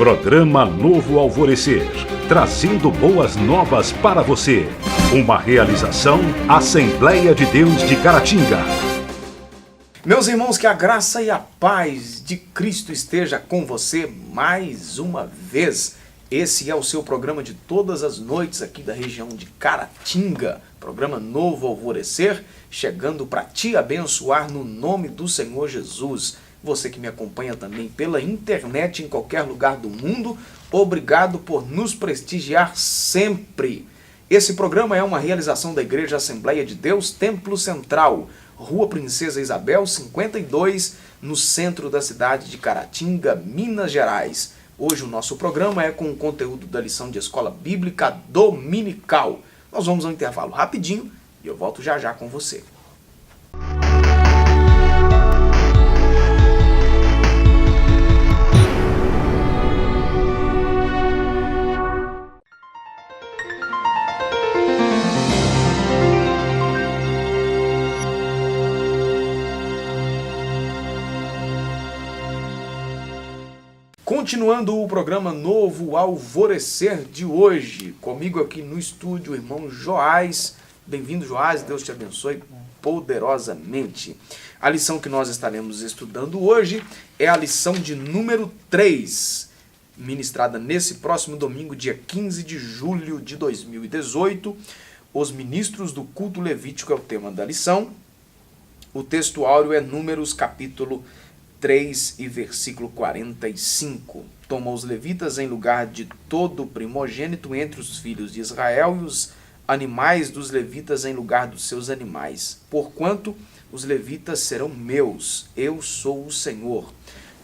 Programa Novo Alvorecer, trazendo boas novas para você. Uma realização Assembleia de Deus de Caratinga. Meus irmãos, que a graça e a paz de Cristo esteja com você mais uma vez. Esse é o seu programa de todas as noites aqui da região de Caratinga. Programa Novo Alvorecer, chegando para te abençoar no nome do Senhor Jesus. Você que me acompanha também pela internet em qualquer lugar do mundo, obrigado por nos prestigiar sempre. Esse programa é uma realização da Igreja Assembleia de Deus, Templo Central, Rua Princesa Isabel, 52, no centro da cidade de Caratinga, Minas Gerais. Hoje o nosso programa é com o conteúdo da lição de Escola Bíblica Dominical. Nós vamos a um intervalo rapidinho e eu volto já já com você. Continuando o programa Novo Alvorecer de hoje, comigo aqui no estúdio o irmão Joás. Bem-vindo, Joás, Deus te abençoe poderosamente. A lição que nós estaremos estudando hoje é a lição de número 3, ministrada nesse próximo domingo, dia 15 de julho de 2018. Os ministros do culto levítico é o tema da lição. O texto áureo é Números, capítulo 3 e versículo 45. Toma os levitas em lugar de todo primogênito entre os filhos de Israel e os animais dos levitas em lugar dos seus animais. Porquanto os levitas serão meus, eu sou o Senhor.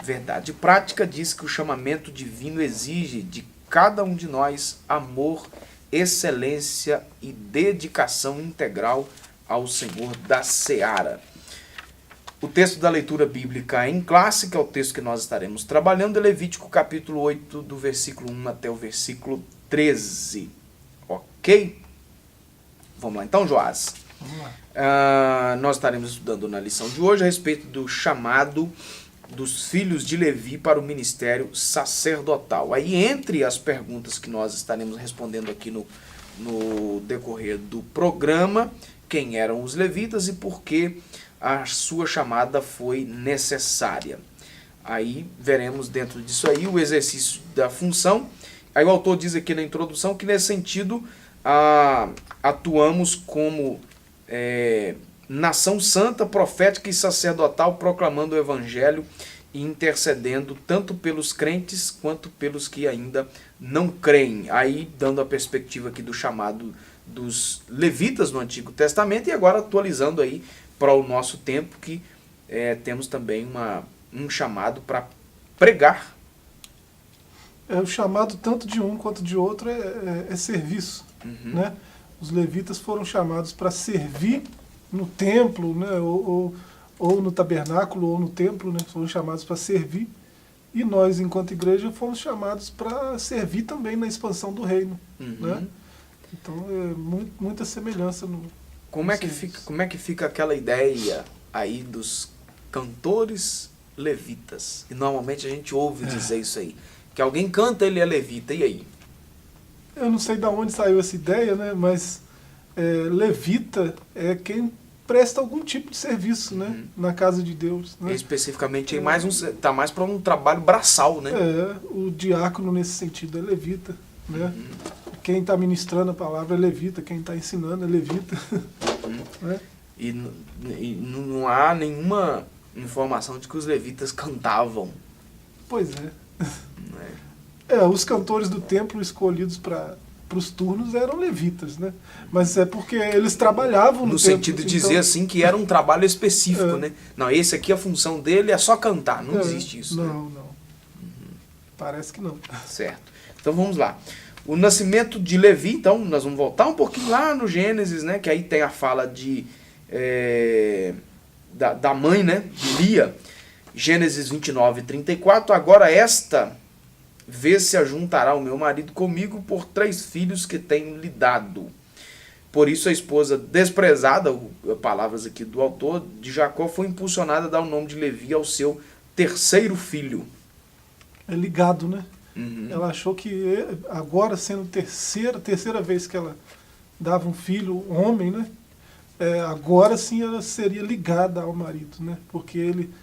Verdade prática diz que o chamamento divino exige de cada um de nós amor, excelência e dedicação integral ao Senhor da Seara. O texto da leitura bíblica em classe, que é o texto que nós estaremos trabalhando, é Levítico capítulo 8, do versículo 1 até o versículo 13. Ok? Vamos lá então, Joás. Vamos lá. Nós estaremos estudando na lição de hoje a respeito do chamado dos filhos de Levi para o ministério sacerdotal. Aí, entre as perguntas que nós estaremos respondendo aqui no decorrer do programa, quem eram os levitas e por que a sua chamada foi necessária. Aí veremos dentro disso aí o exercício da função. Aí o autor diz aqui na introdução que nesse sentido atuamos como nação santa, profética e sacerdotal, proclamando o evangelho e intercedendo tanto pelos crentes quanto pelos que ainda não creem. Aí dando a perspectiva aqui do chamado dos levitas no Antigo Testamento e agora atualizando aí para o nosso tempo, que temos também um chamado para pregar. O chamado tanto de um quanto de outro é serviço. Uhum. Né? Os levitas foram chamados para servir no templo, né? ou no tabernáculo, ou no templo, né? Foram chamados para servir. E nós, enquanto igreja, fomos chamados para servir também na expansão do reino. Uhum. Né? Então, muita semelhança no... Como é que fica aquela ideia aí dos cantores levitas? E normalmente a gente ouve dizer isso aí. Que alguém canta, ele é levita, e aí? Eu não sei de onde saiu essa ideia, né? Mas levita é quem presta algum tipo de serviço, né? Na casa de Deus. Né? Especificamente, tá mais para um trabalho braçal, né? O diácono nesse sentido é levita. Né? Quem está ministrando a palavra é levita, quem está ensinando é levita. Né? E não há nenhuma informação de que os levitas cantavam. Pois é. Os cantores do templo escolhidos para os turnos eram levitas, né? Mas é porque eles trabalhavam no templo. No sentido de dizer assim que era um trabalho específico, né? Não, esse aqui a função dele é só cantar, não existe isso. Não, né? não. Parece que não. Certo. Então vamos lá. O nascimento de Levi, então, nós vamos voltar um pouquinho lá no Gênesis, né? Que aí tem a fala da mãe, né? De Lia. Gênesis 29, 34. Agora esta vez se ajuntará o meu marido comigo por 3 filhos que tenho lhe dado. Por isso a esposa desprezada, palavras aqui do autor, de Jacó, foi impulsionada a dar o nome de Levi ao seu 3º filho. É ligado, né? Ela achou que agora, sendo terceira vez que ela dava um filho, homem, né? Agora sim ela seria ligada ao marido, né? Porque ele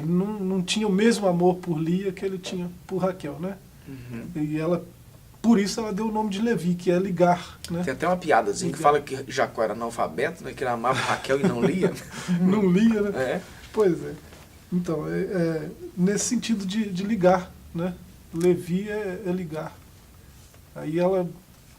não tinha o mesmo amor por Lia que ele tinha por Raquel, né? E ela, por isso ela deu o nome de Levi, que é ligar, né? Tem até uma piadazinha que fala que Jacó era analfabeto, né? Que ele amava Raquel e não lia. Não lia, né? É. Pois é. Então, nesse sentido de ligar, né? Levi é ligar. Aí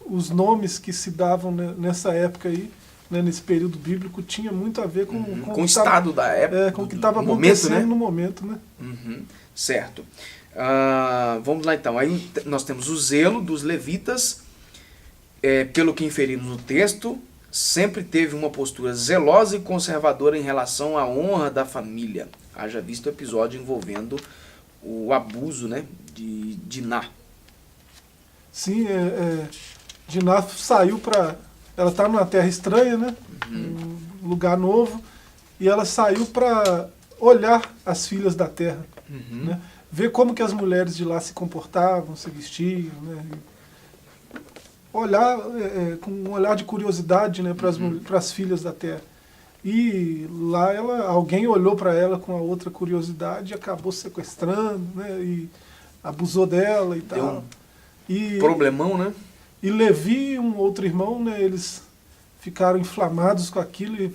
os nomes que se davam nessa época aí, né, nesse período bíblico, tinha muito a ver com o estado da época, com o que estava acontecendo, acontecendo né? no momento, né? Certo. Vamos lá então. Aí nós temos o zelo dos levitas, pelo que inferimos no texto, sempre teve uma postura zelosa e conservadora em relação à honra da família. Haja visto o episódio envolvendo o abuso, né, de Diná. Sim, Diná saiu para... Ela está numa terra estranha, né? Um lugar novo. E ela saiu para olhar as filhas da terra. Né? Ver como que as mulheres de lá se comportavam, se vestiam. Né? Olhar com um olhar de curiosidade, né, para as filhas da terra. E lá alguém olhou para ela com a outra curiosidade e acabou sequestrando, né? E abusou dela e tal. Problemão, né? E Levi e um outro irmão, né, eles ficaram inflamados com aquilo e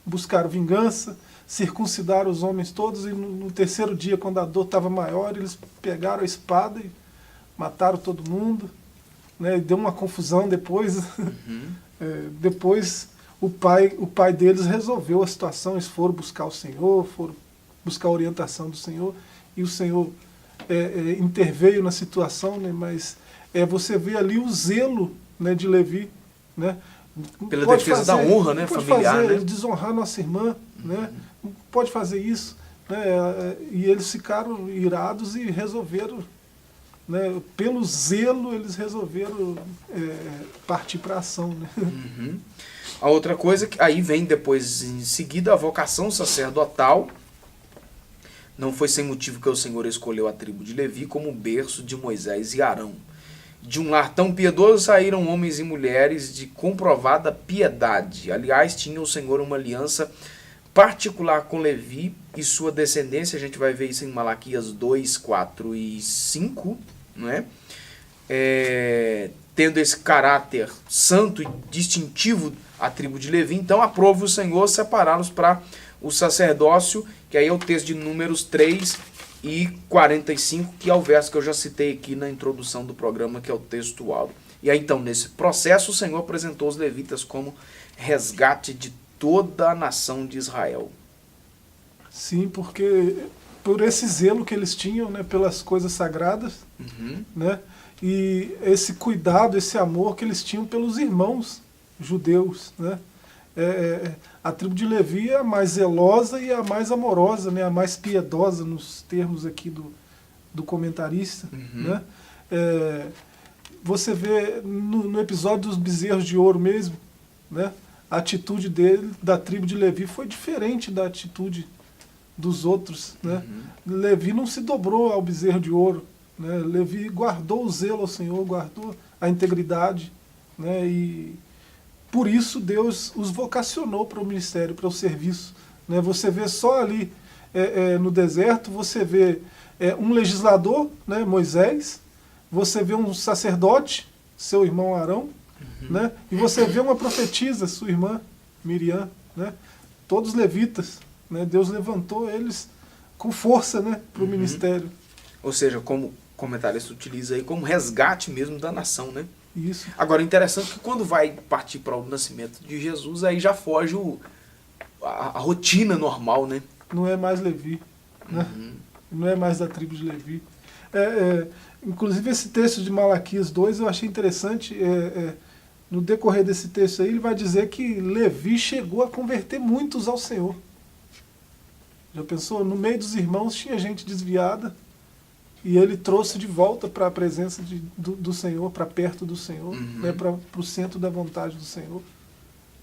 buscaram vingança, circuncidaram os homens todos, e no terceiro dia, quando a dor estava maior, eles pegaram a espada e mataram todo mundo, né, e deu uma confusão depois. Depois o pai deles resolveu a situação, eles foram buscar o Senhor, foram buscar a orientação do Senhor, e o Senhor interveio na situação, né, mas você vê ali o zelo, né, de Levi, né? Pela defesa da honra, né, familiar, né? Desonrar nossa irmã, né? Não pode fazer isso, né? E eles ficaram irados e resolveram, né, pelo zelo, eles resolveram partir para a ação, né? A outra coisa, que aí vem depois, em seguida, a vocação sacerdotal. Não foi sem motivo que o Senhor escolheu a tribo de Levi como berço de Moisés e Arão. De um lar tão piedoso saíram homens e mulheres de comprovada piedade. Aliás, tinha o Senhor uma aliança particular com Levi e sua descendência. A gente vai ver isso em Malaquias 2, 4 e 5, não é? Tendo esse caráter santo e distintivo a tribo de Levi, então aprove o Senhor separá-los para o sacerdócio, que aí é o texto de Números 3 e 45, que é o verso que eu já citei aqui na introdução do programa, que é o textual. E aí então, nesse processo, o Senhor apresentou os levitas como resgate de toda a nação de Israel. Sim, porque por esse zelo que eles tinham, né, pelas coisas sagradas, né, e esse cuidado, esse amor que eles tinham pelos irmãos judeus, né? A tribo de Levi é a mais zelosa e a mais amorosa, né? A mais piedosa, nos termos aqui do comentarista. Né? Você vê no episódio dos bezerros de ouro mesmo, né? A atitude da tribo de Levi foi diferente da atitude dos outros. Né? Levi não se dobrou ao bezerro de ouro. Né? Levi guardou o zelo ao Senhor, guardou a integridade. Né? E por isso Deus os vocacionou para o ministério, para o serviço. Né? Você vê só ali no deserto, você vê um legislador, né, Moisés, você vê um sacerdote, seu irmão Arão, né? E você vê uma profetisa, sua irmã Miriam, né? Todos levitas. Né? Deus levantou eles com força, né, para o ministério. Ou seja, como o comentarista utiliza aí, como resgate mesmo da nação, né? Isso. Agora, interessante que quando vai partir para o nascimento de Jesus, aí já foge a rotina normal, né? Não é mais Levi, né? Não é mais da tribo de Levi. Inclusive, esse texto de Malaquias 2 eu achei interessante. No decorrer desse texto aí, ele vai dizer que Levi chegou a converter muitos ao Senhor. Já pensou? No meio dos irmãos tinha gente desviada, e ele trouxe de volta para a presença do Senhor, para perto do Senhor, né, para o centro da vontade do Senhor.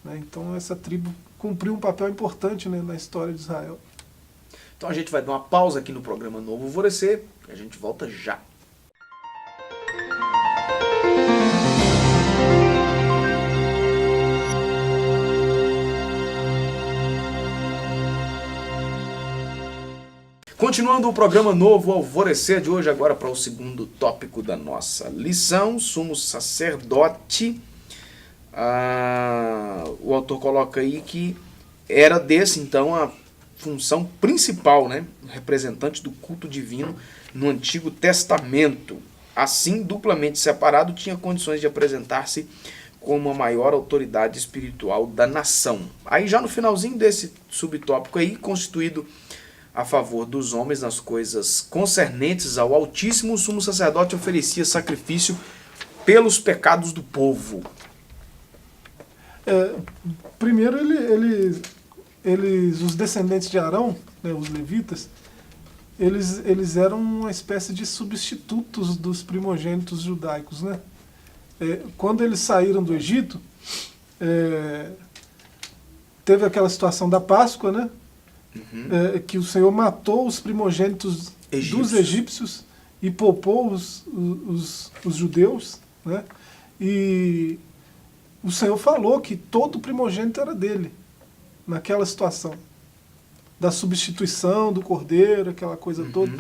Né? Então essa tribo cumpriu um papel importante, né, na história de Israel. Então a gente vai dar uma pausa aqui no programa Novo Alvorecer e a gente volta já. Continuando o programa Novo Alvorecer de hoje, agora para o segundo tópico da nossa lição, sumo sacerdote. O autor coloca aí que era desse, então, a função principal, né? Representante do culto divino no Antigo Testamento. Assim, duplamente separado, tinha condições de apresentar-se como a maior autoridade espiritual da nação. Aí já no finalzinho desse subtópico aí, constituído a favor dos homens nas coisas concernentes ao Altíssimo, o sumo sacerdote oferecia sacrifício pelos pecados do povo. Primeiro, os descendentes de Arão, né, os levitas, eles eram uma espécie de substitutos dos primogênitos judaicos, né? Quando eles saíram do Egito, teve aquela situação da Páscoa, né? Que o Senhor matou os primogênitos dos egípcios e poupou os judeus, né? E o Senhor falou que todo primogênito era dele, naquela situação da substituição do cordeiro, aquela coisa toda.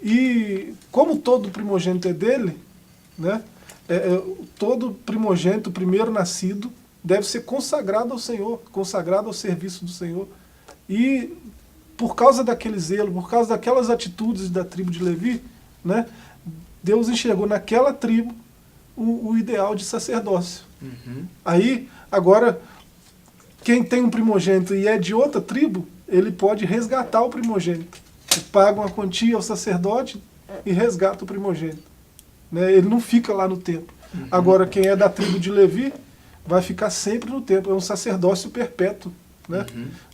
E como todo primogênito é dele, né? Todo primogênito, primeiro nascido, deve ser consagrado ao Senhor, consagrado ao serviço do Senhor. E por causa daquele zelo, por causa daquelas atitudes da tribo de Levi, né, Deus enxergou naquela tribo o ideal de sacerdócio. Aí, agora, quem tem um primogênito e é de outra tribo, ele pode resgatar o primogênito. Ele paga uma quantia ao sacerdote e resgata o primogênito. Né? Ele não fica lá no templo. Agora, quem é da tribo de Levi vai ficar sempre no templo. É um sacerdócio perpétuo. Né?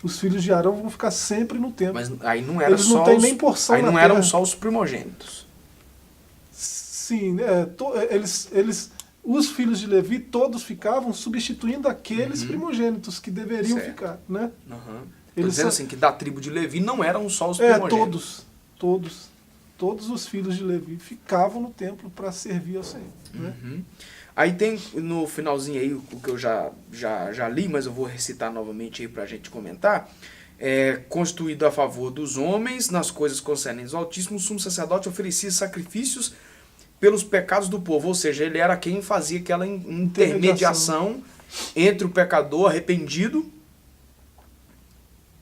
Os filhos de Arão vão ficar sempre no templo. Mas aí não era eles não têm nem porção aí na não terra. eram só os primogênitos. Sim, os filhos de Levi todos ficavam substituindo aqueles primogênitos que deveriam ficar. Né? Eles dizendo assim, que da tribo de Levi não eram só os primogênitos. Todos os filhos de Levi ficavam no templo para servir ao Senhor. Né? Aí tem no finalzinho aí o que eu já li, mas eu vou recitar novamente aí para a gente comentar. Constituído a favor dos homens nas coisas concernentes ao Altíssimo, o sumo sacerdote oferecia sacrifícios pelos pecados do povo, ou seja, ele era quem fazia aquela intermediação entre o pecador arrependido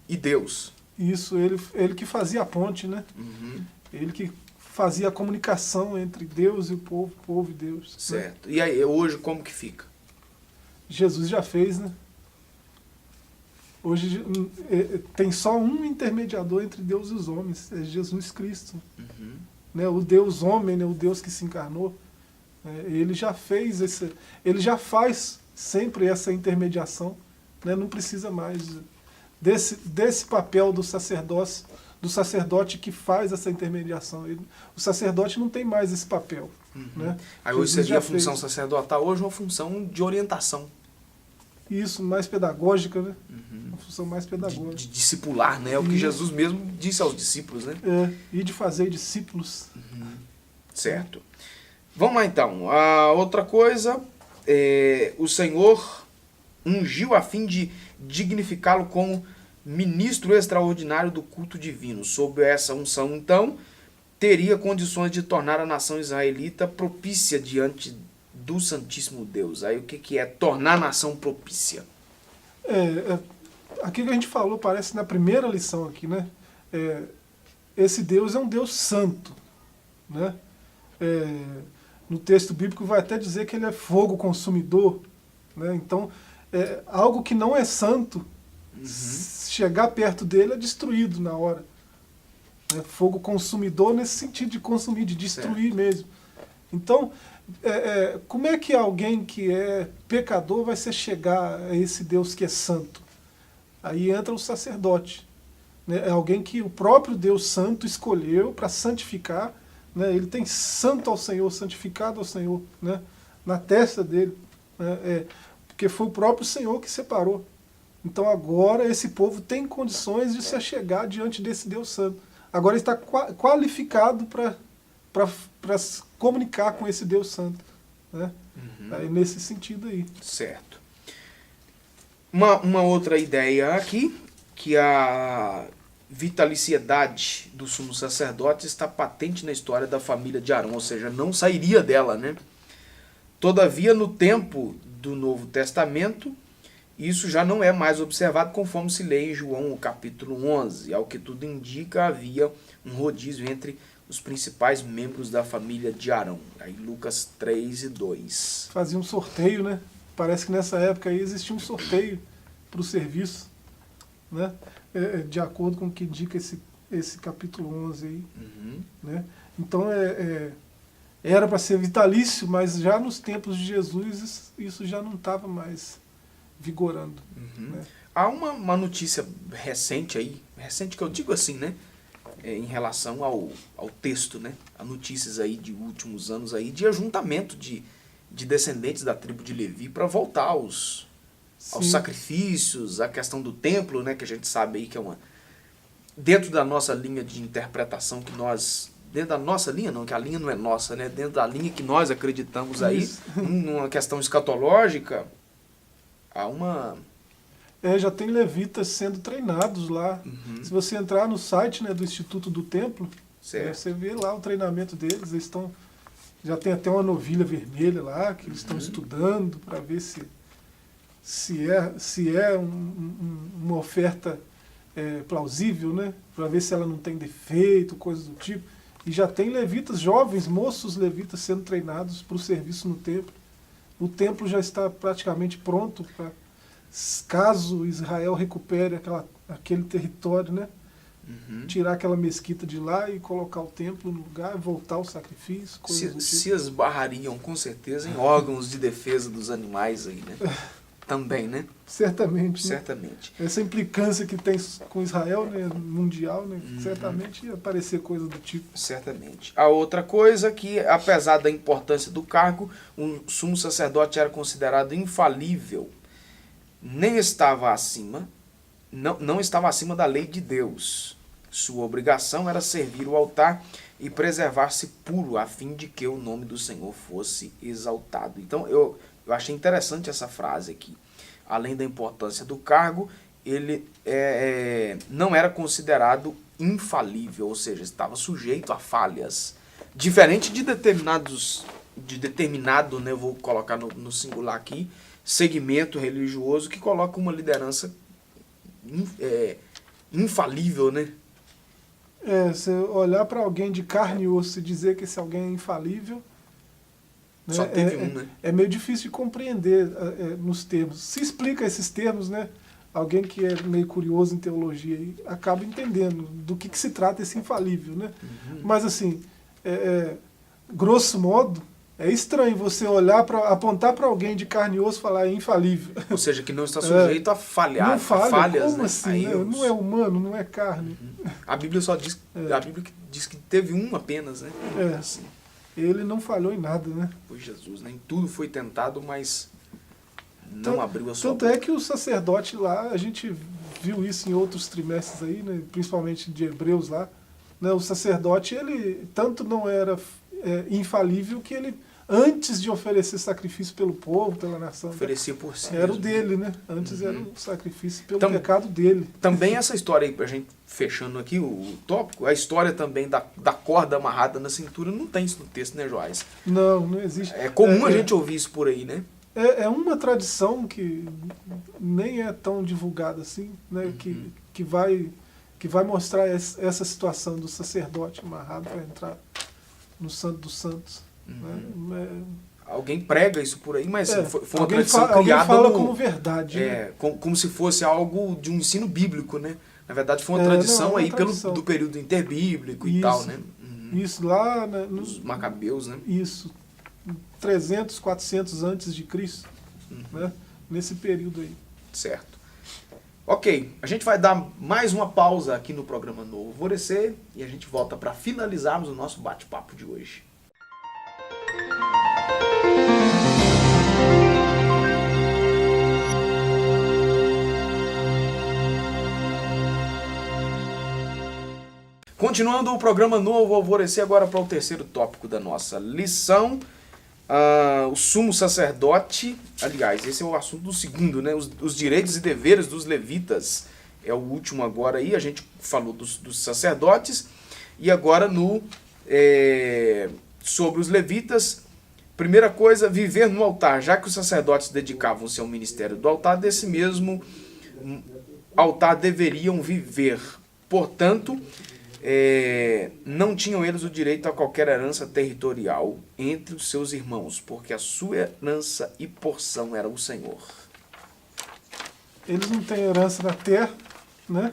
e Deus. Isso, ele que fazia a ponte, né? Ele que fazia a comunicação entre Deus e o povo e Deus. Certo. Né? E aí, hoje como que fica? Jesus já fez, né? Hoje tem só um intermediador entre Deus e os homens, é Jesus Cristo. Né? O Deus homem, né? O Deus que se encarnou. Ele já fez ele já faz sempre essa intermediação. Né? Não precisa mais desse papel do sacerdócio, do sacerdote que faz essa intermediação. O sacerdote não tem mais esse papel. Né? Aí hoje Jesus seria a função sacerdotal, hoje uma função de orientação. Isso, mais pedagógica, né? Uma função mais pedagógica. De discipular, né? É o que Jesus mesmo disse aos discípulos, né? E de fazer discípulos. Certo. Vamos lá então. A outra coisa, o Senhor ungiu a fim de dignificá-lo como ministro extraordinário do culto divino. Sob essa unção, então, teria condições de tornar a nação israelita propícia diante do Santíssimo Deus. Aí o que é tornar a nação propícia? Aquilo que a gente falou parece na primeira lição aqui, né? Esse Deus é um Deus santo, né? No texto bíblico vai até dizer que ele é fogo consumidor, né? Então, algo que não é santo, chegar perto dele é destruído na hora. Né? Fogo consumidor nesse sentido de consumir, de destruir mesmo. Então, como é que alguém que é pecador vai se chegar a esse Deus que é santo? Aí entra o sacerdote. Né? É alguém que o próprio Deus santo escolheu para santificar. Né? Ele tem santo ao Senhor, santificado ao Senhor, né? Na testa dele. Né? Porque foi o próprio Senhor que separou. Então agora esse povo tem condições de se achegar diante desse Deus santo. Agora ele está qualificado para se comunicar com esse Deus santo. Né? Aí, nesse sentido aí. Certo. Uma outra ideia aqui, que vitaliciedade do sumo sacerdote está patente na história da família de Arão, ou seja, não sairia dela, né? Todavia, no tempo do Novo Testamento, isso já não é mais observado, conforme se lê em João, capítulo 11. Ao que tudo indica, havia um rodízio entre os principais membros da família de Arão. Aí Lucas 3 e 2. Fazia um sorteio, né? Parece que nessa época aí existia um sorteio para o serviço, né? De acordo com o que indica esse capítulo 11 aí. Né? Então, era para ser vitalício, mas já nos tempos de Jesus isso já não estava mais vigorando. Né? Há uma notícia recente aí, recente que eu digo assim, né? Em relação ao texto, né? Há notícias aí de últimos anos aí de ajuntamento de descendentes da tribo de Levi para voltar aos sacrifícios, a questão do templo, né? Que a gente sabe aí que é uma... Dentro da nossa linha de interpretação que nós... Dentro da nossa linha, não, que a linha não é nossa, né? Dentro da linha que nós acreditamos aí, numa questão escatológica, há uma... já tem levitas sendo treinados lá. Se você entrar no site, né, do Instituto do Templo, você vê lá o treinamento deles. Eles estão... Já tem até uma novilha vermelha lá, que eles estão estudando para ver se é uma oferta plausível, né? Para ver se ela não tem defeito, coisas do tipo. E já tem levitas, jovens, moços levitas sendo treinados para o serviço no templo. O templo já está praticamente pronto para, caso Israel recupere aquele território, né? Tirar aquela mesquita de lá e colocar o templo no lugar, voltar ao sacrifício, coisas do tipo. Se esbarrariam com certeza em órgãos de defesa dos animais aí, né? Também, né? Certamente. Né? Certamente. Essa implicância que tem com Israel, né, mundial, né, certamente ia aparecer coisa do tipo. Certamente. A outra coisa que, apesar da importância do cargo, o sumo sacerdote era considerado infalível. Nem estava acima, não estava acima da lei de Deus. Sua obrigação era servir o altar e preservar-se puro, a fim de que o nome do Senhor fosse exaltado. Então, eu achei interessante essa frase aqui. Além da importância do cargo, ele não era considerado infalível, ou seja, estava sujeito a falhas. Diferente de determinado, né, eu vou colocar no singular aqui, segmento religioso que coloca uma liderança infalível, né? Se olhar para alguém de carne e osso e dizer que esse alguém é infalível, né, só teve né? É meio difícil de compreender nos termos. Se explica esses termos, né? Alguém que é meio curioso em teologia aí, acaba entendendo do que se trata esse infalível, né? Mas assim, grosso modo, é estranho você olhar apontar para alguém de carne e osso e falar é infalível. Ou seja, que não está sujeito a falhar, não falha, a falhas, como né? assim? Né? Não é humano, não é carne. A Bíblia só diz, a Bíblia diz que teve um apenas, né? Assim. Ele não falhou em nada, né? Foi Jesus, né? Em tudo foi tentado, mas não abriu a sua boca. Tanto é que o sacerdote lá, a gente viu isso em outros trimestres aí, né? Principalmente de Hebreus lá, né? O sacerdote, ele tanto não era infalível que ele, antes de oferecer sacrifício pelo povo, pela nação, oferecia por si era mesmo. O dele, né? Antes era o sacrifício pelo pecado dele. Também essa história aí, pra gente fechando aqui o tópico, a história também da corda amarrada na cintura, não tem isso no texto, né, Joás? Não existe. É comum a gente ouvir isso por aí, né? É uma tradição que nem é tão divulgada assim, né? Que vai mostrar essa situação do sacerdote amarrado para entrar no Santo dos Santos. Né? Alguém prega isso por aí, mas foi uma alguém tradição criada. Alguém fala como verdade. Né? Como se fosse algo de um ensino bíblico, né? Na verdade foi uma tradição aí do período interbíblico e tal, né? Isso lá... Né, os Macabeus, né? Isso. 300, 400 antes de Cristo. Né? Nesse período aí. Certo. Ok, a gente vai dar mais uma pausa aqui no programa Novo Alvorecer e a gente volta para finalizarmos o nosso bate-papo de hoje. Continuando o programa Novo Alvorecer, agora para o terceiro tópico da nossa lição, o sumo sacerdote, aliás, esse é o assunto do segundo, né? Os direitos e deveres dos levitas é o último agora aí, a gente falou dos sacerdotes, e agora sobre os levitas. Primeira coisa, viver no altar, já que os sacerdotes dedicavam-se ao ministério do altar, desse mesmo altar deveriam viver. Portanto, não tinham eles o direito a qualquer herança territorial entre os seus irmãos, porque a sua herança e porção era o Senhor. Eles não têm herança na terra, né?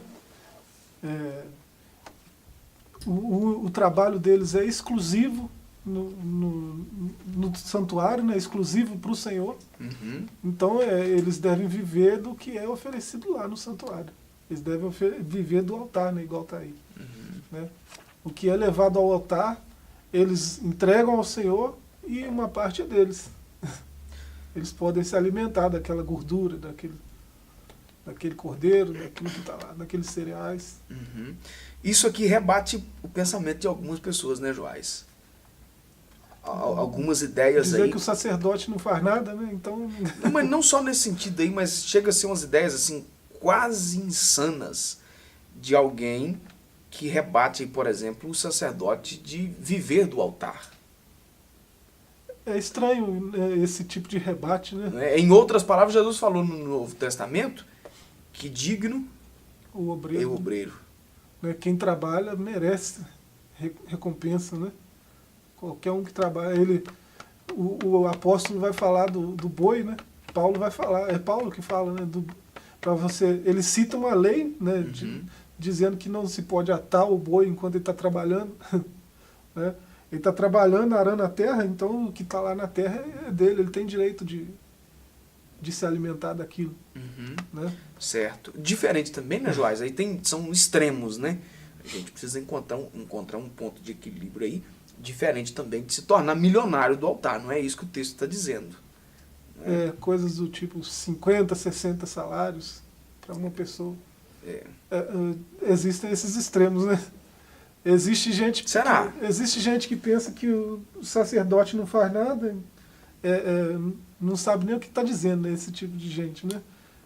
O trabalho deles é exclusivo no santuário, né? Exclusivo para o Senhor. Uhum. Então eles devem viver do que é oferecido lá no santuário. Eles devem viver do altar, né? Igual está aí. Uhum. Né? O que é levado ao altar, eles entregam ao Senhor e uma parte é deles. Eles podem se alimentar daquela gordura, daquele cordeiro, daquilo que está lá, daqueles cereais. Uhum. Isso aqui rebate o pensamento de algumas pessoas, né, Joás? Algumas ideias dizer aí... que o sacerdote não faz nada, né? Então... Não, mas não só nesse sentido aí, mas chega a ser umas ideias assim, quase insanas de alguém que rebate, por exemplo, o sacerdote de viver do altar. É estranho, né, esse tipo de rebate, né? Em outras palavras, Jesus falou no Novo Testamento que digno O obreiro, é o obreiro. né? Quem trabalha merece recompensa, né? Qualquer um que trabalha, o apóstolo vai falar do boi, né? Paulo vai falar, é Paulo que fala, né? Para você, ele cita uma lei, né? Uhum. Dizendo que não se pode atar o boi enquanto ele está trabalhando, né? Ele está trabalhando, arando a terra, então o que está lá na terra é dele, ele tem direito de se alimentar daquilo. Uhum. Né? Certo. Diferente também, né, Joás? Aí são extremos, né? A gente precisa encontrar um ponto de equilíbrio aí, diferente também de se tornar milionário do altar. Não é isso que o texto está dizendo. Né? Coisas do tipo 50, 60 salários para uma pessoa. Existem esses extremos, né? Existe gente que pensa que o sacerdote não faz nada, não sabe nem o que está dizendo, né, esse tipo de gente, né?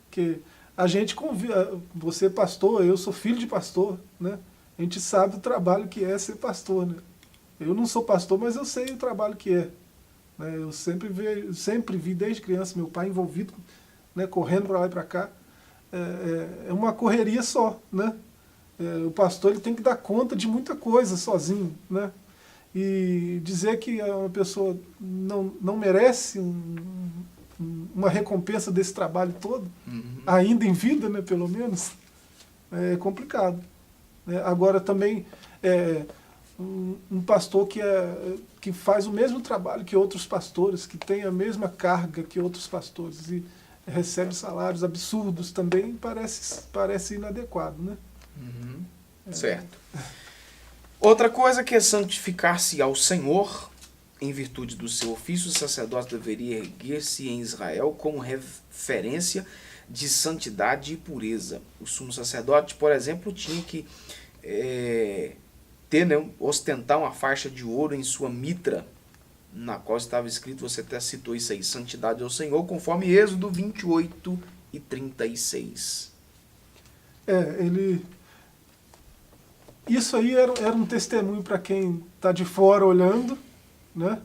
Que a gente convive, você é pastor, eu sou filho de pastor, né? A gente sabe o trabalho que é ser pastor, né? Eu não sou pastor, mas eu sei o trabalho que é. Né? Eu sempre vi desde criança meu pai envolvido, né, correndo para lá e para cá. É uma correria só, né? O pastor ele tem que dar conta de muita coisa sozinho, né? E dizer que uma pessoa não merece uma recompensa desse trabalho todo, ainda em vida, né, pelo menos, é complicado. Agora também, um pastor que faz o mesmo trabalho que outros pastores, que tem a mesma carga que outros pastores e recebe salários absurdos, também parece inadequado, né? Certo. Outra coisa que é santificar-se ao Senhor, em virtude do seu ofício, o sacerdote deveria erguer-se em Israel como referência de santidade e pureza. O sumo sacerdote, por exemplo, tinha que ostentar uma faixa de ouro em sua mitra, na qual estava escrito, você até citou isso aí, santidade ao Senhor, conforme Êxodo 28 e 36. Isso aí era um testemunho para quem está de fora olhando, né?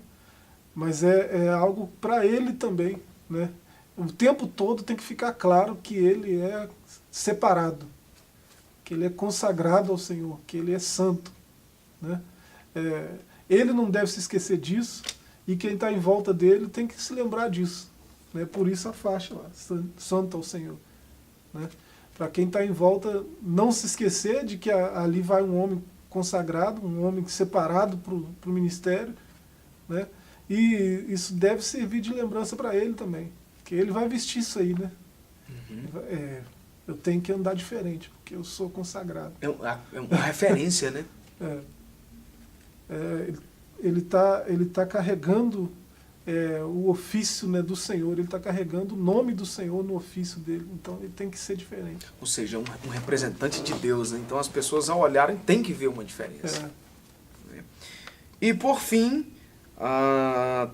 Mas é algo para ele também, né? O tempo todo tem que ficar claro que ele é separado, que ele é consagrado ao Senhor, que ele é santo, né? Ele não deve se esquecer disso e quem está em volta dele tem que se lembrar disso, né? Por isso a faixa lá, santo ao Senhor, né? Para quem está em volta não se esquecer de que ali vai um homem consagrado, um homem separado para o ministério, né? E isso deve servir de lembrança para ele também, que ele vai vestir isso aí, né? Eu tenho que andar diferente, porque eu sou consagrado. É uma referência, né? Ele tá carregando o ofício, né, do Senhor, ele está carregando o nome do Senhor no ofício dele, então ele tem que ser diferente. Ou seja, um representante de Deus, né? Então as pessoas ao olharem têm que ver uma diferença. E por fim,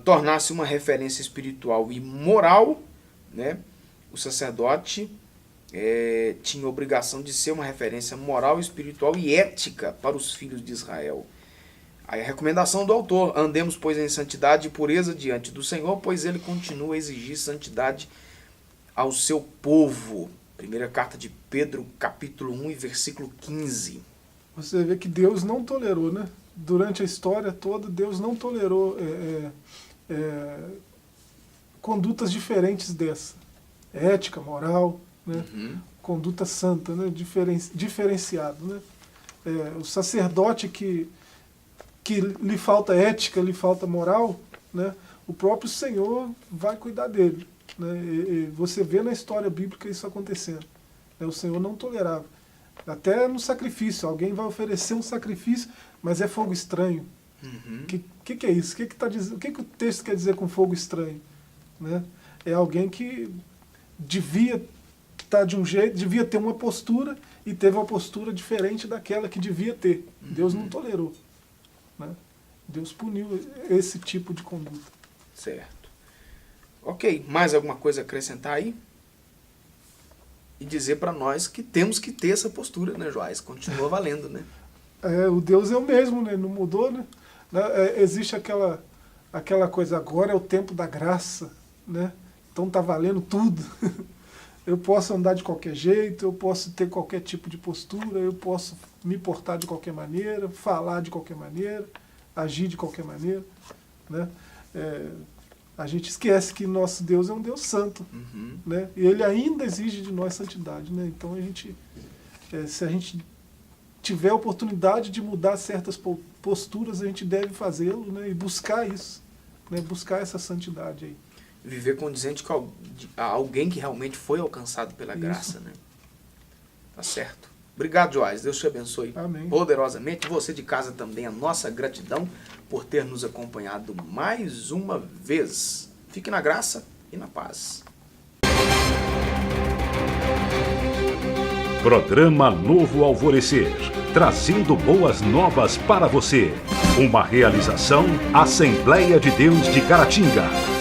tornar-se uma referência espiritual e moral, né? O sacerdote tinha a obrigação de ser uma referência moral, espiritual e ética para os filhos de Israel. Aí a recomendação do autor: andemos, pois, em santidade e pureza diante do Senhor, pois ele continua a exigir santidade ao seu povo. Primeira carta de Pedro, capítulo 1 e versículo 15. Você vê que Deus não tolerou, né? Durante a história toda, Deus não tolerou condutas diferentes dessa. Ética, moral, né? Conduta santa, né? Diferenciado, né? O sacerdote que lhe falta ética, lhe falta moral, né? O próprio Senhor vai cuidar dele, né? E você vê na história bíblica isso acontecendo, né? O Senhor não tolerava. Até no sacrifício, alguém vai oferecer um sacrifício, mas é fogo estranho. Que é isso? O que o texto quer dizer com fogo estranho? Né? É alguém que devia estar de um jeito, devia ter uma postura e teve uma postura diferente daquela que devia ter. Deus não tolerou, né? Deus puniu esse tipo de conduta. Certo. Ok, mais alguma coisa a acrescentar aí? E dizer para nós que temos que ter essa postura, né, Joás? Continua valendo, né? O Deus é o mesmo, né? Não mudou, né? Existe aquela coisa, agora é o tempo da graça, né? Então tá valendo tudo. Eu posso andar de qualquer jeito, eu posso ter qualquer tipo de postura, eu posso me portar de qualquer maneira, falar de qualquer maneira, agir de qualquer maneira, né? A gente esquece que nosso Deus é um Deus santo, né? E Ele ainda exige de nós santidade, né? Então se a gente tiver a oportunidade de mudar certas posturas, a gente deve fazê-lo, né? E buscar isso, né? Buscar essa santidade aí. Viver condizente com alguém que realmente foi alcançado pela graça, né? Tá certo. Obrigado, Joás. Deus te abençoe. Amém. Poderosamente. Você de casa também, a nossa gratidão por ter nos acompanhado mais uma vez. Fique na graça e na paz. Programa Novo Alvorecer, trazendo boas novas para você. Uma realização Assembleia de Deus de Caratinga.